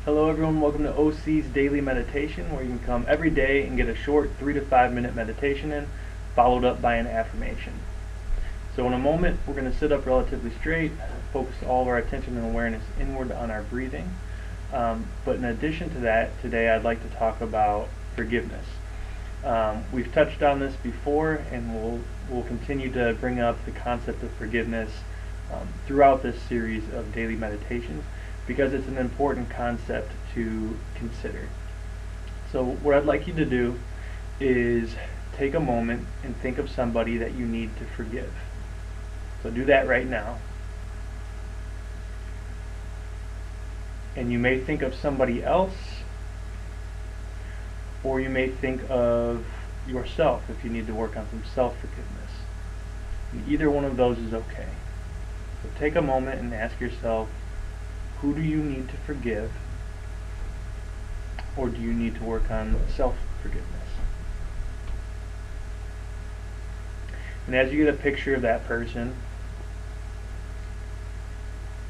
Hello everyone, welcome to OC's Daily Meditation, where you can come every day and get a short 3 to 5 minute meditation in, followed up by an affirmation. So in a moment, we're going to sit up relatively straight, focus all of our attention and awareness inward on our breathing. But in addition to that, today I'd like to talk about forgiveness. We've touched on this before, and we'll continue to bring up the concept of forgiveness throughout this series of daily meditations, because it's an important concept to consider. So what I'd like you to do is take a moment and think of somebody that you need to forgive. So do that right now. And you may think of somebody else, or you may think of yourself if you need to work on some self-forgiveness. And either one of those is okay. So take a moment and ask yourself, who do you need to forgive, or do you need to work on self-forgiveness? And as you get a picture of that person,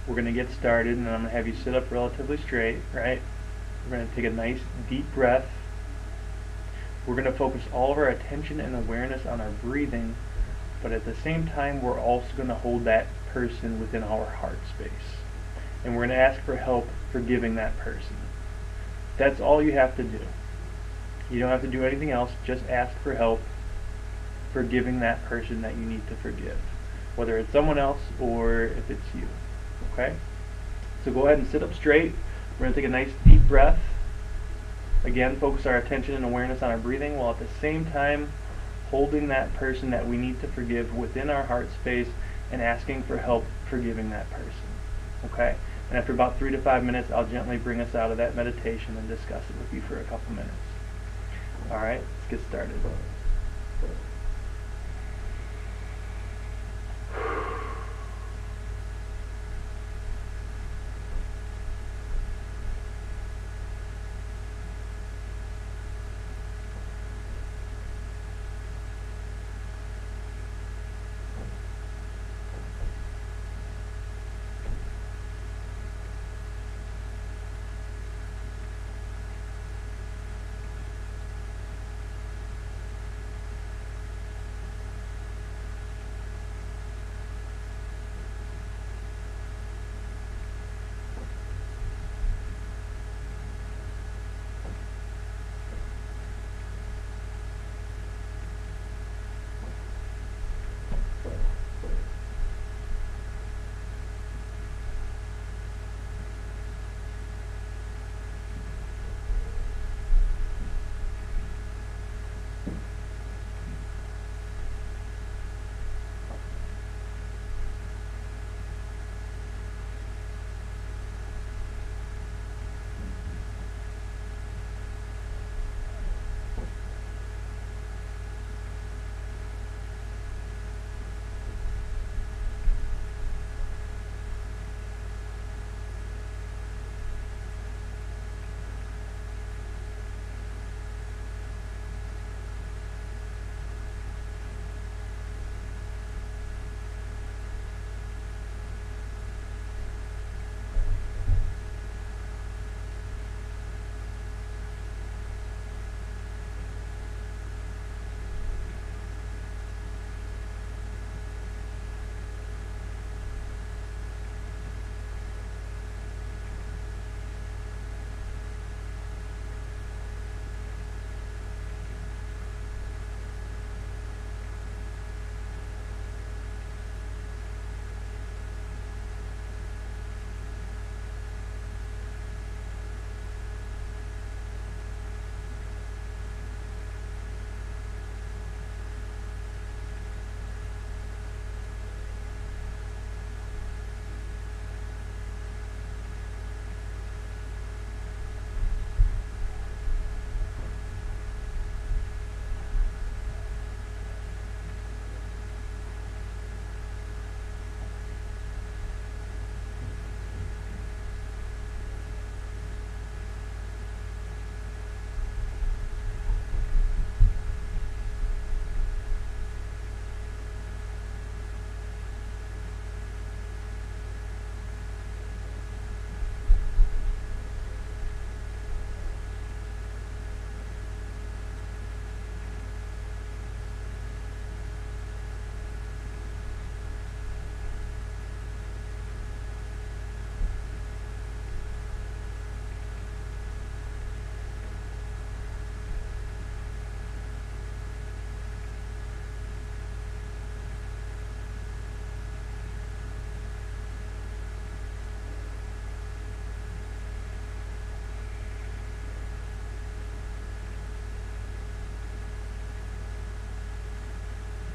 we're going to get started, and I'm going to have you sit up relatively straight, right? We're going to take a nice deep breath. We're going to focus all of our attention and awareness on our breathing, but at the same time, we're also going to hold that person within our heart space. And we're going to ask for help forgiving that person. That's all you have to do. You don't have to do anything else. Just ask for help forgiving that person that you need to forgive, whether it's someone else or if it's you. Okay? So go ahead and sit up straight. We're going to take a nice deep breath. Again, focus our attention and awareness on our breathing, while at the same time holding that person that we need to forgive within our heart space and asking for help forgiving that person. Okay? And after about 3 to 5 minutes, I'll gently bring us out of that meditation and discuss it with you for a couple minutes. Alright, let's get started.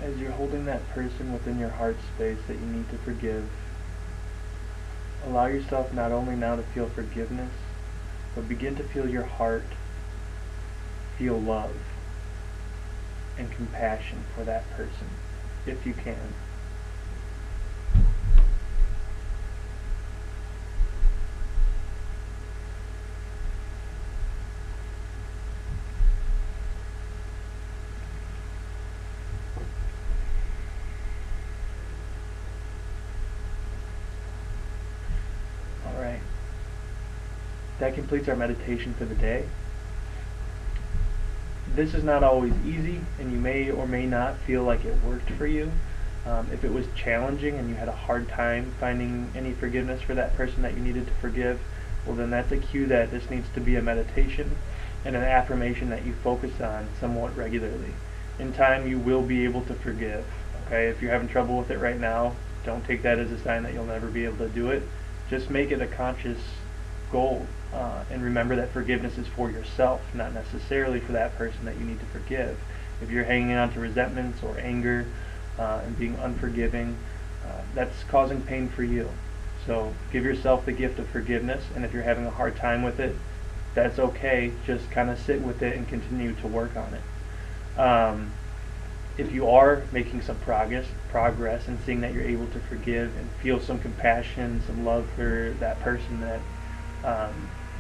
as you're holding that person within your heart space that you need to forgive, allow yourself not only now to feel forgiveness, but begin to feel your heart feel love and compassion for that person, if you can. Alright. That completes our meditation for the day. This is not always easy, and you may or may not feel like it worked for you. If it was challenging and you had a hard time finding any forgiveness for that person that you needed to forgive, well then that's a cue that this needs to be a meditation and an affirmation that you focus on somewhat regularly. In time you will be able to forgive. Okay, if you're having trouble with it right now, don't take that as a sign that you'll never be able to do it. Just make it a conscious goal, and remember that forgiveness is for yourself, not necessarily for that person that you need to forgive. If you're hanging on to resentments or anger and being unforgiving, that's causing pain for you. So give yourself the gift of forgiveness, and if you're having a hard time with it, that's okay. Just kind of sit with it and continue to work on it. If you are making some progress and seeing that you're able to forgive and feel some compassion, some love for that person that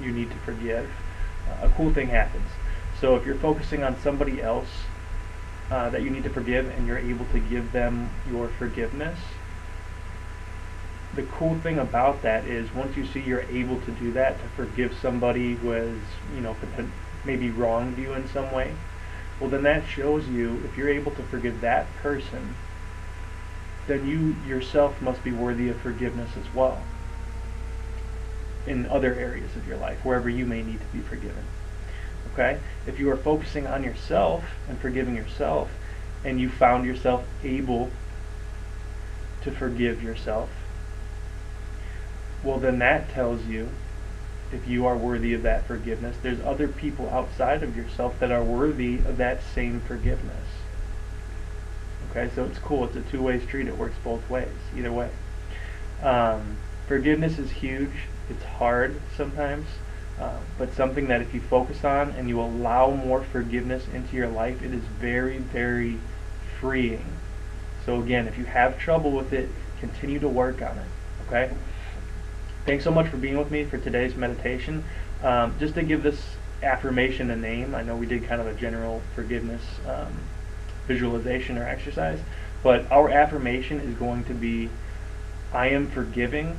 you need to forgive, a cool thing happens. So if you're focusing on somebody else that you need to forgive and you're able to give them your forgiveness, the cool thing about that is once you see you're able to do that, to forgive somebody who has, maybe wronged you in some way, well then that shows you, if you're able to forgive that person, then you yourself must be worthy of forgiveness as well in other areas of your life, wherever you may need to be forgiven. Okay? If you are focusing on yourself and forgiving yourself, and you found yourself able to forgive yourself, well then that tells you, if you are worthy of that forgiveness, there's other people outside of yourself that are worthy of that same forgiveness. Okay, so it's cool. It's a two-way street. It works both ways, either way. Forgiveness is huge. It's hard sometimes, but something that if you focus on and you allow more forgiveness into your life, it is very, very freeing. So again, if you have trouble with it, continue to work on it. Okay? Thanks so much for being with me for today's meditation. Just to give this affirmation a name, I know we did kind of a general forgiveness visualization or exercise, but our affirmation is going to be, I am forgiving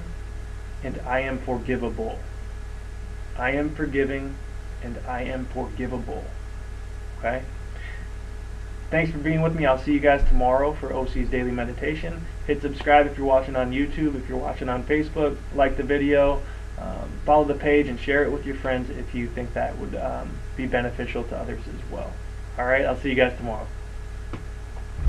and I am forgivable. I am forgiving and I am forgivable. Okay? Thanks for being with me. I'll see you guys tomorrow for OC's Daily Meditation. Hit subscribe if you're watching on YouTube. If you're watching on Facebook, like the video, follow the page, and share it with your friends if you think that would be beneficial to others as well. Alright, I'll see you guys tomorrow.